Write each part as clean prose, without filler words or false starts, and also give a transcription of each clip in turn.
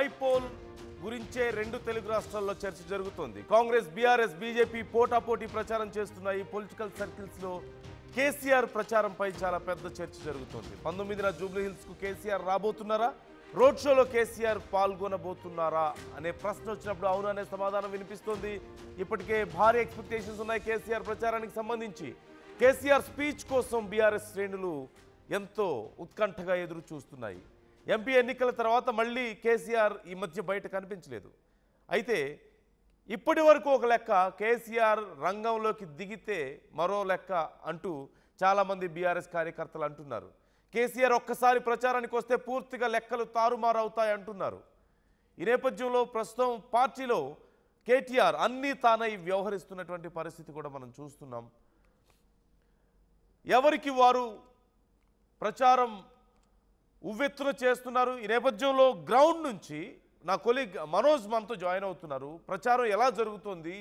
Bypoll గురించే రెండు తెలుగు రాష్ట్రాల్లో చర్చ జరుగుతోంది. కాంగ్రెస్, బీఆర్ఎస్, బీజేపీ పోటాపోటీ ప్రచారం చేస్తున్నాయి. పొలిటికల్ సర్కిల్స్లో కేసీఆర్ ప్రచారంపై చాలా పెద్ద చర్చ జరుగుతోంది. 19న జూబ్లీహిల్స్కు కేసీఆర్ రాబోతున్నారా, రోడ్ షోలో కేసీఆర్ పాల్గొనబోతున్నారా అనే ప్రశ్న వచ్చినప్పుడు అవును అనే సమాధానం వినిపిస్తోంది. ఇప్పటికే భారీ ఎక్స్పెక్టేషన్స్ ఉన్నాయి కేసీఆర్ ప్రచారానికి సంబంధించి. కేసీఆర్ స్పీచ్ కోసం బీఆర్ఎస్ శ్రేణులు ఎంతో ఉత్కంఠగా ఎదురు చూస్తున్నాయి. ఎంపీ ఎన్నికల తర్వాత మళ్ళీ కేసీఆర్ ఈ మధ్య బయట కనిపించలేదు. అయితే ఇప్పటి వరకు ఒక లెక్క, కేసీఆర్ రంగంలోకి దిగితే మరో లెక్క అంటూ చాలామంది బీఆర్ఎస్ కార్యకర్తలు అంటున్నారు. కేసీఆర్ ఒక్కసారి ప్రచారానికి వస్తే పూర్తిగా లెక్కలు తారుమారవుతాయి అంటున్నారు. ఈ నేపథ్యంలో ప్రస్తుతం పార్టీలో కేటీఆర్ అన్నీ తానై వ్యవహరిస్తున్నటువంటి పరిస్థితి కూడా మనం చూస్తున్నాం. ఎవరికి వారు ప్రచారం ఉవ్వెత్తున చేస్తున్నారు. ఈ నేపథ్యంలో గ్రౌండ్ నుంచి నా కొలీగ్ మనోజ్ మనతో జాయిన్ అవుతున్నారు. ప్రచారం ఎలా జరుగుతుంది,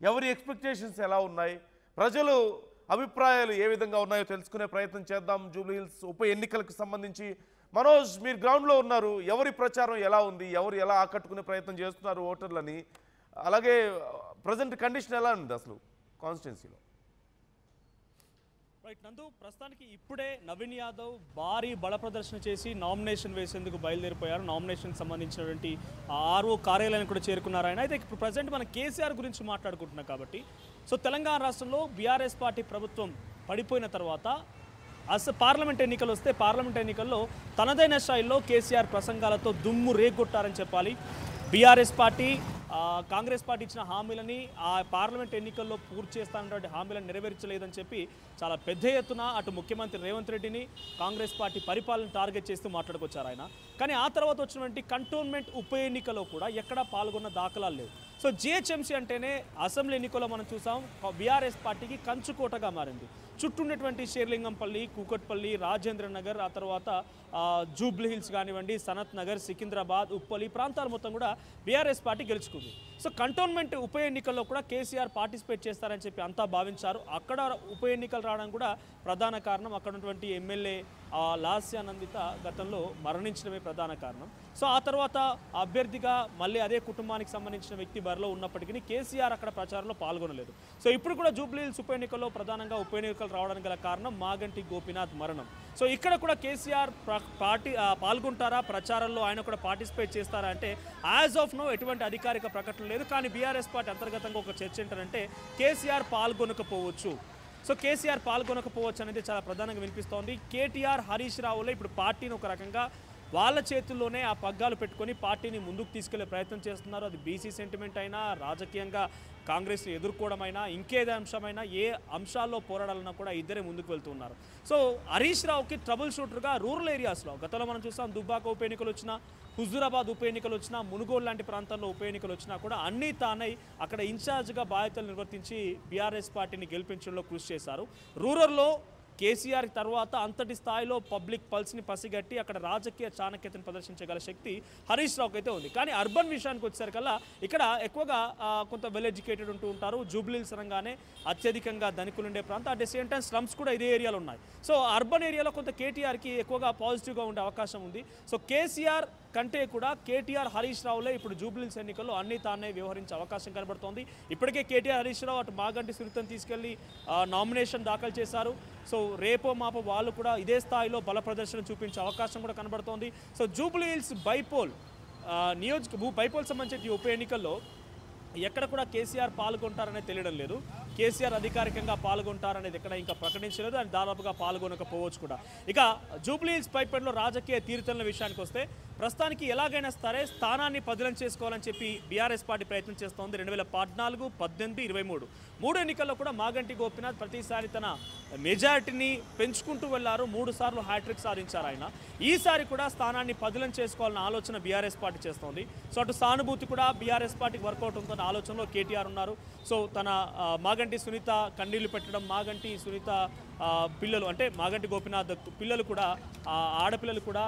ఎవరి ఎక్స్పెక్టేషన్స్ ఎలా ఉన్నాయి, ప్రజలు అభిప్రాయాలు ఏ విధంగా ఉన్నాయో తెలుసుకునే ప్రయత్నం చేద్దాం. జూబ్లీహిల్స్ ఉప ఎన్నికలకు సంబంధించి మనోజ్, మీరు గ్రౌండ్లో ఉన్నారు. ఎవరి ప్రచారం ఎలా ఉంది, ఎవరు ఎలా ఆకట్టుకునే ప్రయత్నం చేస్తున్నారు ఓటర్లని, అలాగే ప్రజెంట్ కండిషన్ ఎలా ఉంది అసలు కాన్స్టిట్యున్సీలో? రైట్ నందు, ప్రస్తుతానికి ఇప్పుడే నవీన్ యాదవ్ భారీ బల ప్రదర్శన చేసి నామినేషన్ వేసేందుకు బయలుదేరిపోయారు. నామినేషన్ సంబంధించినటువంటి ఆర్ఓ కార్యాలయానికి కూడా చేరుకున్నారు ఆయన. అయితే ఇప్పుడు ప్రజెంట్ మనం కేసీఆర్ గురించి మాట్లాడుకుంటున్నాం కాబట్టి, సో తెలంగాణ రాష్ట్రంలో బీఆర్ఎస్ పార్టీ ప్రభుత్వం పడిపోయిన తర్వాత పార్లమెంట్ ఎన్నికలు వస్తే పార్లమెంట్ ఎన్నికల్లో తనదైన స్థాయిలో కేసీఆర్ ప్రసంగాలతో దుమ్ము రేగొట్టారని చెప్పాలి. బీఆర్ఎస్ పార్టీ కాంగ్రెస్ పార్టీ ఇచ్చిన హామీలని ఆ పార్లమెంట్ ఎన్నికల్లో పూర్తి చేస్తానటువంటి హామీలను నెరవేర్చలేదని చెప్పి చాలా పెద్ద ఎత్తున అటు ముఖ్యమంత్రి రేవంత్ రెడ్డిని, కాంగ్రెస్ పార్టీ పరిపాలన టార్గెట్ చేస్తూ మాట్లాడుకొచ్చారు ఆయన. కానీ ఆ తర్వాత వచ్చినటువంటి కంటోన్మెంట్ ఉప ఎన్నికలో కూడా ఎక్కడా పాల్గొన్న దాఖలాలు లేవు. సో జిహెచ్ఎంసీ అంటేనే అసెంబ్లీ ఎన్నికల్లో మనం చూసాం బీఆర్ఎస్ పార్టీకి కంచుకోటగా మారింది. చుట్టూ ఉన్నటువంటి షేర్లింగంపల్లి, కూకట్పల్లి, రాజేంద్ర నగర్, ఆ తర్వాత జూబ్లీహిల్స్ కానివ్వండి, సనత్ నగర్, సికింద్రాబాద్, ఉప్పల్, ఈ ప్రాంతాలు మొత్తం కూడా బీఆర్ఎస్ పార్టీ గెలుచుకుంది. సో కంటోన్మెంట్ ఉప ఎన్నికల్లో కూడా కేసీఆర్ పార్టిసిపేట్ చేస్తారని చెప్పి అంతా భావించారు. అక్కడ ఉప ఎన్నికలు రావడానికి కూడా ప్రధాన కారణం అక్కడ ఉన్నటువంటి ఎమ్మెల్యే లాస్యానందిత గతంలో మరణించడమే ప్రధాన కారణం. సో ఆ తర్వాత అభ్యర్థిగా మళ్ళీ అదే కుటుంబానికి సంబంధించిన వ్యక్తి బరిలో ఉన్నప్పటికీ కేసీఆర్ అక్కడ ప్రచారంలో పాల్గొనలేదు. సో ఇప్పుడు కూడా జూబ్లీహిల్స్ ఉప ఎన్నికల్లో ప్రధానంగా ఉప ఎన్నికలు రావడానికి గల కారణం మాగంటి గోపీనాథ్ మరణం. సో ఇక్కడ కూడా కేసీఆర్ పాల్గొంటారా, ప్రచారంలో ఆయన కూడా పార్టిసిపేట్ చేస్తారా అంటే యాజ్ ఆఫ్ నో ఎటువంటి అధికారిక ప్రకటన లేదు. కానీ బీఆర్ఎస్ పార్టీ అంతర్గతంగా ఒక చర్చ ఏంటంటే కేసీఆర్ పాల్గొనకపోవచ్చు. సో కేసీఆర్ పాల్గొనకపోవచ్చు అనేది చాలా ప్రధానంగా వినిపిస్తోంది. కేటీఆర్, హరీష్ రావులో ఇప్పుడు పార్టీని ఒక రకంగా వాళ్ళ చేతుల్లోనే ఆ పగ్గాలు పెట్టుకొని పార్టీని ముందుకు తీసుకెళ్లే ప్రయత్నం చేస్తున్నారు. అది బీసీ సెంటిమెంట్ అయినా, రాజకీయంగా కాంగ్రెస్ని ఎదుర్కోవడమైనా, ఇంకేదే అంశమైనా, ఏ అంశాల్లో పోరాడాలన్నా కూడా ఇద్దరే ముందుకు వెళ్తున్నారు. సో హరీష్ రావుకి ట్రబుల్ షూటర్గా రూరల్ ఏరియాస్లో గతంలో మనం చూసాం దుబ్బాక ఉప ఎన్నికలు వచ్చినా, హుజూరాబాద్ ఉప ఎన్నికలు వచ్చినా, మునుగోలు లాంటి ప్రాంతాల్లో ఉప ఎన్నికలు వచ్చినా కూడా అన్నీ తానై అక్కడ ఇన్ఛార్జ్గా బాధ్యతలు నిర్వర్తించి బీఆర్ఎస్ పార్టీని గెలిపించడంలో కృషి చేశారు. రూరల్లో కేసీఆర్ తర్వాత అంతటి స్థాయిలో పబ్లిక్ పల్స్ని పసిగట్టి అక్కడ రాజకీయ చాణక్యతను ప్రదర్శించగల శక్తి హరీష్ రావుకి అయితే ఉంది. కానీ అర్బన్ విషయానికి వచ్చేసరికల్లా ఇక్కడ ఎక్కువగా కొంత వెల్ ఎడ్యుకేటెడ్ ఉంటూ ఉంటారు. జూబ్లీహిల్స్ రంగానే అత్యధికంగా ధనికులు ఉండే ప్రాంతం. At the same time slums కూడా ఇదే ఏరియాలో ఉన్నాయి. సో అర్బన్ ఏరియాలో కొంత కేటీఆర్కి ఎక్కువగా పాజిటివ్గా ఉండే అవకాశం ఉంది. సో కేసీఆర్ కంటే కూడా కేటీఆర్, హరీష్ రావులే ఇప్పుడు జూబ్లీహిల్స్ ఎన్నికల్లో అన్ని తానే వ్యవహరించే అవకాశం కనబడుతోంది. ఇప్పటికే కేటీఆర్, హరీష్ రావు అటు మాగంటి సునీతను తీసుకెళ్లి నామినేషన్ దాఖలు చేశారు. సో రేపో మాపో వాళ్ళు కూడా ఇదే స్థాయిలో బల ప్రదర్శన చూపించే అవకాశం కూడా కనబడుతోంది. సో జూబ్లీహిల్స్ బైపోల్ బైపోల్ సంబంధించిన ఉప ఎన్నికల్లో ఎక్కడ కూడా కేసీఆర్ పాల్గొంటారనేది తెలియడం లేదు. కేసీఆర్ అధికారికంగా పాల్గొంటారనేది ఎక్కడ ఇంకా ప్రకటించలేదు. అని దాదాపుగా పాల్గొనకపోవచ్చు కూడా. ఇక జూబ్లీహిల్స్ పైపెన్లో రాజకీయ తీరుతెన్నుల విషయానికి వస్తే ప్రస్తుతానికి ఎలాగైనా సరే స్థానాన్ని పదిలం చేసుకోవాలని చెప్పి బీఆర్ఎస్ పార్టీ ప్రయత్నం చేస్తోంది. 2014, 18, 23 మూడు ఎన్నికల్లో కూడా మాగంటి గోపీనాథ్ ప్రతిసారి తన మెజారిటీని పెంచుకుంటూ వెళ్లారు. 3 సార్లు హ్యాట్రిక్ సాధించారు ఆయన. ఈసారి కూడా స్థానాన్ని పదిలం చేసుకోవాలన్న ఆలోచన బీఆర్ఎస్ పార్టీ చేస్తోంది. సో అటు సానుభూతి కూడా బీఆర్ఎస్ పార్టీకి వర్కౌట్ ఉంటున్న ఆలోచనలో కేటీఆర్ ఉన్నారు. సో తన మాగంటి సునీత కన్నీళ్లు పెట్టడం, మాగంటి సునీత పిల్లలు అంటే మాగంటి గోపీనాథ్ పిల్లలు కూడా ఆడపిల్లలు కూడా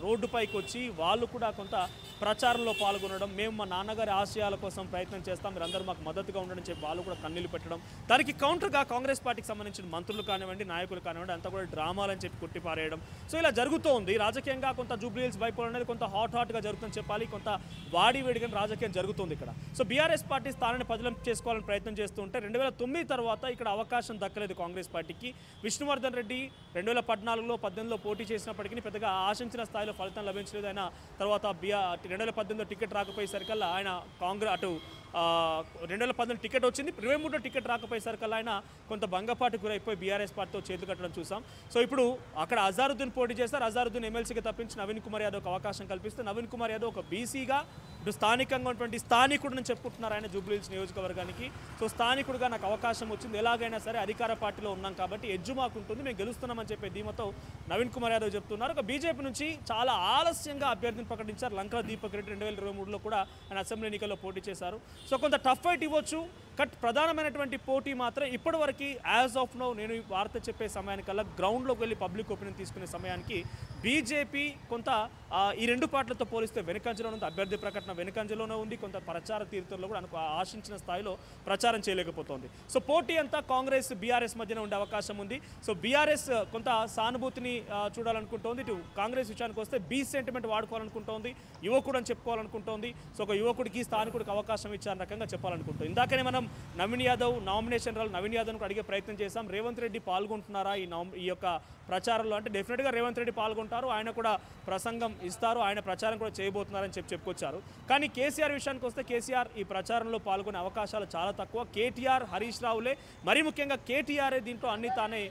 రోడ్డుపైకి వచ్చి వాళ్ళు కూడా కొంత ప్రచారంలో పాల్గొనడం, మేము మా నాన్నగారి ఆశయాల కోసం ప్రయత్నం చేస్తాం, మీరందరూ మాకు మద్దతుగా ఉండడం చెప్పి వాళ్ళు కూడా కన్నీళ్లు పెట్టడం, దానికి కౌంటర్గా కాంగ్రెస్ పార్టీకి సంబంధించిన మంత్రులు కానివ్వండి, నాయకులు కానివ్వండి అంతా కూడా డ్రామాలని చెప్పి కొట్టిపారేయడం. సో ఇలా జరుగుతూ ఉంది. రాజకీయంగా కొంత జూబ్లీహిల్స్ బైపోల్ అనేది కొంత హాట్గా జరుగుతుందని చెప్పాలి, కొంత వాడివేడిగా రాజకీయం జరుగుతుంది ఇక్కడ. సో బీఆర్ఎస్ పార్టీ స్థానాన్ని పదిలం చేసుకోవాలని ప్రయత్నం చేస్తూ ఉంటే 2009 తర్వాత ఇక్కడ అవకాశం దక్కలేదు కాంగ్రెస్ పార్టీకి. విష్ణువర్ధన్ రెడ్డి 2014లో 18లో పోటీ చేసినప్పటికీ పెద్దగా ఆశించిన స్థాయిలో ఫలితం లభించలేదు. ఆయన తర్వాత 2018లో టికెట్ రాకపోయేసరికల్లా ఆయన కాంగ్రెస్ అటు 2018 టికెట్ వచ్చింది, 23లో టికెట్ రాకపోయేసరికల్లా ఆయన కొంత భంగపాటు గురైపోయి బీఆర్ఎస్ పార్టీతో చేతులు కట్టడం చూసాం. సో ఇప్పుడు అక్కడ అజారుద్దీన్ పోటీ చేస్తారు. అజారుద్దీన్ ఎమ్మెల్సీగా తప్పించి నవీన్ కుమార్ యాదవ్ అవకాశం కల్పిస్తే నవీన్ కుమార్ యాదవ్ ఒక బీసీగా ఇటు స్థానికంగా ఉన్నటువంటి స్థానికుడిని చెప్పుకుంటున్నారు ఆయన జూబ్లీహిల్స్ నియోజకవర్గానికి. సో స్థానికుడిగా నాకు అవకాశం వచ్చింది, ఎలాగైనా సరే అధికార పార్టీలో ఉన్నాం కాబట్టి ఎడ్జు మాకుంటుంది, మేము గెలుస్తున్నామని చెప్పే ధీమతో నవీన్ కుమార్ యాదవ్ చెప్తున్నారు. ఒక బీజేపీ నుంచి చాలా ఆలస్యంగా అభ్యర్థిని ప్రకటించారు. లంకా దీపక్ రెడ్డి 2023లో కూడా ఆయన అసెంబ్లీ ఎన్నికల్లో పోటీ చేశారు. సో కొంత టఫ్ ఫైట్ ఇవ్వచ్చు, కట్ ప్రధానమైనటువంటి పోటీ మాత్రం ఇప్పటివరకు యాజ్ ఆఫ్ నౌ నేను వార్త చెప్పే సమయానికల్లా గ్రౌండ్లోకి వెళ్ళి పబ్లిక్ ఒపీనియన్ తీసుకునే సమయానికి బీజేపీ కొంత ఈ రెండు పార్టీలతో పోలిస్తే వెనుకంజలో ఉంది. అభ్యర్థి ప్రకటన వెనుకంజలోనే ఉంది, కొంత ప్రచార తీర్థంలో కూడా ఆశించిన స్థాయిలో ప్రచారం చేయలేకపోతుంది. సో పోటీ అంతా కాంగ్రెస్ బీఆర్ఎస్ మధ్యన ఉండే అవకాశం ఉంది. సో బీఆర్ఎస్ కొంత సానుభూతిని చూడాలనుకుంటోంది, ఇటు కాంగ్రెస్ విషయానికి వస్తే బీ సెంటిమెంట్ వాడుకోవాలనుకుంటోంది, యువకుడు అని చెప్పుకోవాలనుకుంటోంది. సో ఒక యువకుడికి స్థానికుడికి అవకాశం ఇచ్చారని రకంగా చెప్పాలనుకుంటాం. ఇందాకనే మనం నవీన్ యాదవ్ నామినేషన్ నవీన్ యాదవ్ను అడిగే ప్రయత్నం చేశాం, రేవంత్ రెడ్డి పాల్గొంటున్నారా ఈ యొక్క ప్రచారంలో అంటే డెఫినెట్గా రేవంత్ రెడ్డి పాల్గొంటారు, ఆయన కూడా ప్రసంగం ఇస్తారు, ఆయన ప్రచారం కూడా చేయబోతున్నారని చెప్పుకొచ్చారు. కానీ కేసీఆర్ విషయానికి వస్తే కేసీఆర్ ఈ ప్రచారంలో పాల్గొనే అవకాశాలు చాలా తక్కువ. కేటీఆర్ హరీష్ రావులే, మరీ ముఖ్యంగా కేటీఆరే దీంట్లో అన్ని తానే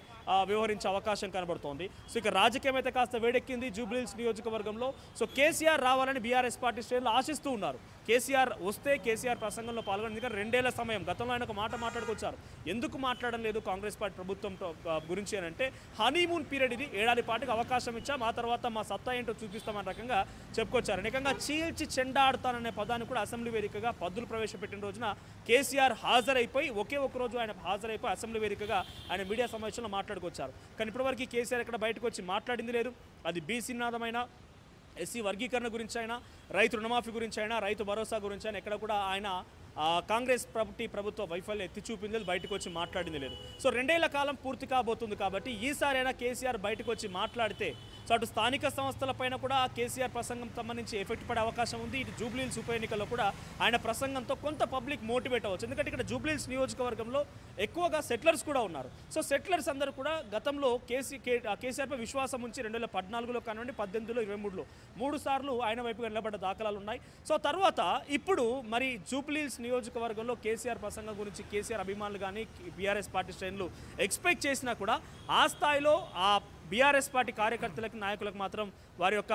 వ్యవహరించే అవకాశం కనబడుతోంది. సో ఇక రాజకీయం అయితే కాస్త వేడెక్కింది జూబ్లీహిల్స్ నియోజకవర్గంలో. సో కేసీఆర్ రావాలని బీఆర్ఎస్ పార్టీ శ్రేణులు ఆశిస్తూ ఉన్నారు. కేసీఆర్ వస్తే కేసీఆర్ ప్రసంగంలో పాల్గొని, ఎందుకంటే 2 ఏళ్ల సమయం గతంలో ఆయన ఒక మాట మాట్లాడుకొచ్చారు, ఎందుకు మాట్లాడడం లేదు కాంగ్రెస్ పార్టీ ప్రభుత్వం గురించి అని అంటే హనీమూన్ పీరియడ్ ఇది, ఏడాది పాటుకు అవకాశం ఇచ్చాం, ఆ తర్వాత మా సత్తా ఏంటో చూపిస్తామని రకంగా చెప్పుకొచ్చారు. అనేకంగా చీల్చి చెండాడుతాననే పదాన్ని కూడా అసెంబ్లీ వేదికగా పద్దులు ప్రవేశపెట్టిన రోజున కేసీఆర్ హాజరైపోయి ఒకే ఒక రోజు ఆయన హాజరైపోయి అసెంబ్లీ వేదికగా ఆయన మీడియా సమావేశంలో మాట్లాడుకొచ్చారు. కానీ ఇప్పటివరకు కేసీఆర్ ఇక్కడ బయటకు వచ్చి మాట్లాడింది లేదు. అది బీసీ నినాదమైన, ఎస్సీ వర్గీకరణ గురించి అయినా, రైతు రుణమాఫీ గురించి అయినా, రైతు భరోసా గురించి అయినా ఎక్కడ కూడా ఆయన కాంగ్రెస్ ప్రభుత్వ వైఫల్యం ఎత్తి చూపింది, బయటకు వచ్చి మాట్లాడింది లేదు. సో 2 ఏళ్ల కాలం పూర్తి కాబోతుంది కాబట్టి ఈసారైనా కేసీఆర్ బయటకు వచ్చి మాట్లాడితే సో అటు స్థానిక సంస్థలపైన కూడా కేసీఆర్ ప్రసంగం సంబంధించి ఎఫెక్ట్ పడే అవకాశం ఉంది. ఇటు జూబ్లీహిల్స్ ఉప ఎన్నికల్లో కూడా ఆయన ప్రసంగంతో కొంత పబ్లిక్ మోటివేట్ అవ్వచ్చు. ఎందుకంటే ఇక్కడ జూబ్లీహిల్స్ నియోజకవర్గంలో ఎక్కువగా సెటిలర్స్ కూడా ఉన్నారు. సో సెటిలర్స్ అందరూ కూడా గతంలో కేసీఆర్పై విశ్వాసం ఉంచి 2014లో కానివ్వండి, 18లో, 23లో 3 సార్లు ఆయన వైపుగా నిలబడ్డ దాఖలాలు ఉన్నాయి. సో తర్వాత ఇప్పుడు మరి జూబ్లీహిల్స్ నియోజకవర్గంలో కేసీఆర్ ప్రసంగం గురించి కేసీఆర్ అభిమానులు కానీ బీఆర్ఎస్ పార్టీ శ్రేణులు ఎక్స్పెక్ట్ చేసినా కూడా ఆ స్థాయిలో ఆ బీఆర్ఎస్ పార్టీ కార్యకర్తలకు, నాయకులకు మాత్రం వారి యొక్క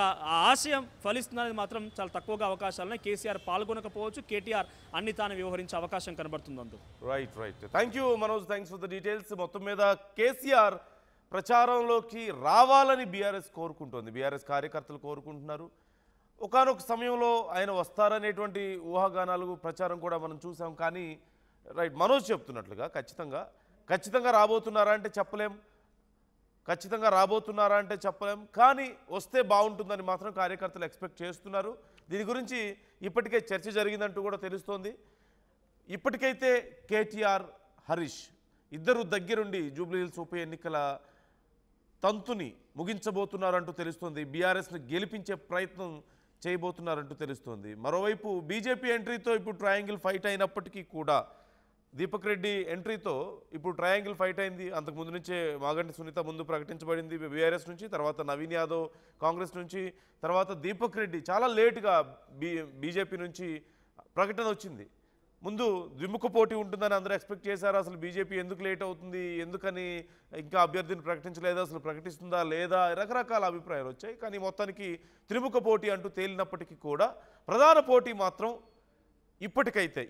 ఆశయం ఫలిస్తుందనేది మాత్రం చాలా తక్కువగా అవకాశాలను కేసీఆర్ పాల్గొనకపోవచ్చు, కేటీఆర్ అన్ని తాను వ్యవహరించే అవకాశం కనబడుతుంది. Right thank you Manoj, thanks for the details. మొత్తం మీద కేసీఆర్ ప్రచారంలోకి రావాలని బీఆర్ఎస్ కోరుకుంటోంది, బీఆర్ఎస్ కార్యకర్తలు కోరుకుంటున్నారు. ఒకానొక సమయంలో ఆయన వస్తారనేటువంటి ఊహాగానాలు ప్రచారం కూడా మనం చూసాం. కానీ రైట్ మనోజ్ చెప్తున్నట్లుగా ఖచ్చితంగా రాబోతున్నారా అంటే చెప్పలేం, కానీ వస్తే బాగుంటుందని మాత్రం కార్యకర్తలు ఎక్స్పెక్ట్ చేస్తున్నారు. దీని గురించి ఇప్పటికే చర్చ జరిగిందంటూ కూడా తెలుస్తోంది. ఇప్పటికైతే కేటీఆర్, హరీష్ ఇద్దరు దగ్గరుండి జూబ్లీహిల్స్ ఉప ఎన్నికల తంతుని ముగించబోతున్నారంటూ తెలుస్తోంది. బీఆర్ఎస్ని గెలిపించే ప్రయత్నం చేయబోతున్నారంటూ తెలుస్తోంది. మరోవైపు బీజేపీ ఎంట్రీతో ఇప్పుడు ట్రయాంగిల్ ఫైట్ అయినప్పటికీ కూడా, దీపక్ రెడ్డి ఎంట్రీతో ఇప్పుడు ట్రయాంగిల్ ఫైట్ అయింది. అంతకుముందు నుంచే మాగంటి సునీత ముందు ప్రకటించబడింది బీఆర్ఎస్ నుంచి, తర్వాత నవీన్ యాదవ్ కాంగ్రెస్ నుంచి, తర్వాత దీపక్ రెడ్డి చాలా లేటుగా బీజేపీ నుంచి ప్రకటన వచ్చింది. ముందు ద్విముఖ పోటీ ఉంటుందని అందరూ ఎక్స్పెక్ట్ చేశారు. అసలు బీజేపీ ఎందుకు లేట్ అవుతుంది, ఎందుకని ఇంకా అభ్యర్థిని ప్రకటించలేదు, అసలు ప్రకటిస్తుందా లేదా, రకరకాల అభిప్రాయాలు వచ్చాయి. కానీ మొత్తానికి త్రిముఖ పోటీ అంటూ తేలినప్పటికీ కూడా ప్రధాన పోటీ మాత్రం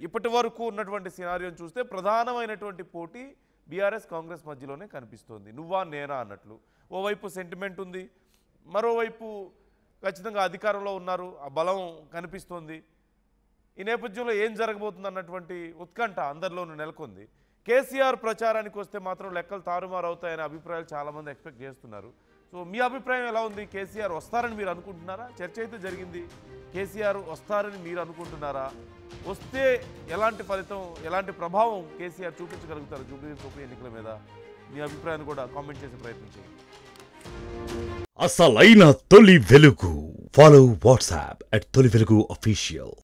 ఇప్పటి వరకు ఉన్నటువంటి సినారియోని చూస్తే ప్రధానమైనటువంటి పోటీ బీఆర్ఎస్ కాంగ్రెస్ మధ్యలోనే కనిపిస్తోంది. నువ్వా నేనా అన్నట్లు. ఓవైపు సెంటిమెంట్ ఉంది, మరోవైపు ఖచ్చితంగా అధికారంలో ఉన్నారు, ఆ బలం కనిపిస్తోంది. ఈ నేపథ్యంలో ఏం జరగబోతుంది అన్నటువంటి ఉత్కంఠ అందరిలోనూ నెలకొంది. కేసీఆర్ ప్రచారానికి వస్తే మాత్రం లెక్కలు తారుమారు అవుతాయనే అభిప్రాయాలు చాలామంది ఎక్స్పెక్ట్ చేస్తున్నారు. సో మీ అభిప్రాయం ఎలా ఉంది? కేసీఆర్ వస్తారని మీరు అనుకుంటున్నారా? చర్చ అయితే జరిగింది. కేసీఆర్ వస్తారని మీరు అనుకుంటున్నారా? వస్తే ఎలాంటి ఫలితం, ఎలాంటి ప్రభావం కేసీఆర్ చూపించగలుగుతారు జూబ్లీహిల్స్ ఉప ఎన్నికల మీద? మీ అభిప్రాయాన్ని కూడా కామెంట్ చేసే ప్రయత్నం చేయండి. అసలైన తొలి వెలుగు. ఫాలో వాట్సాప్ @తొలి వెలుగు official.